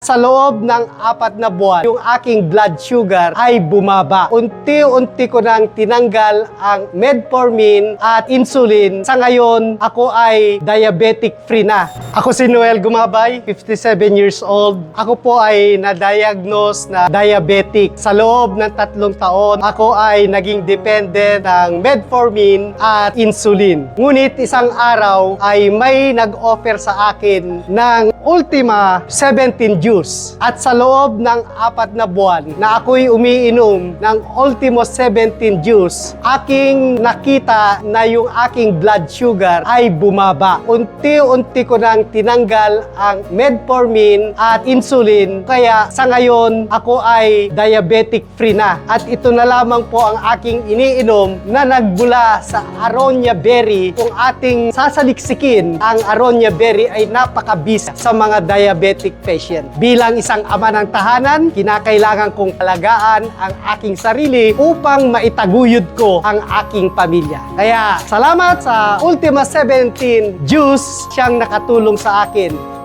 Sa loob ng 4 na buwan, yung aking blood sugar ay bumaba. Unti-unti ko nang tinanggal ang metformin at insulin. Sa ngayon, ako ay diabetic free na. Ako si Noel Gumabay, 57 years old. Ako po ay na-diagnose na diabetic. Sa loob ng 3 taon, ako ay naging dependent ng metformin at insulin. Ngunit isang araw ay may nag-offer sa akin ng Ultima 17 juice. At sa loob ng 4 na buwan na ako'y umiinom ng Ultima 17 juice, aking nakita na yung aking blood sugar ay bumaba. Unti-unti ko nang tinanggal ang metformin at insulin. Kaya sa ngayon, ako ay diabetic free na. At ito na lamang po ang aking iniinom na nagbula sa aronia berry. Kung ating sasaliksikin, ang aronia berry ay napakabisa sa mga diabetic patient. Bilang isang ama ng tahanan, kinakailangan kong alagaan ang aking sarili upang maitaguyod ko ang aking pamilya. Kaya salamat sa Ultima 17 Juice, siyang nakatulong sa akin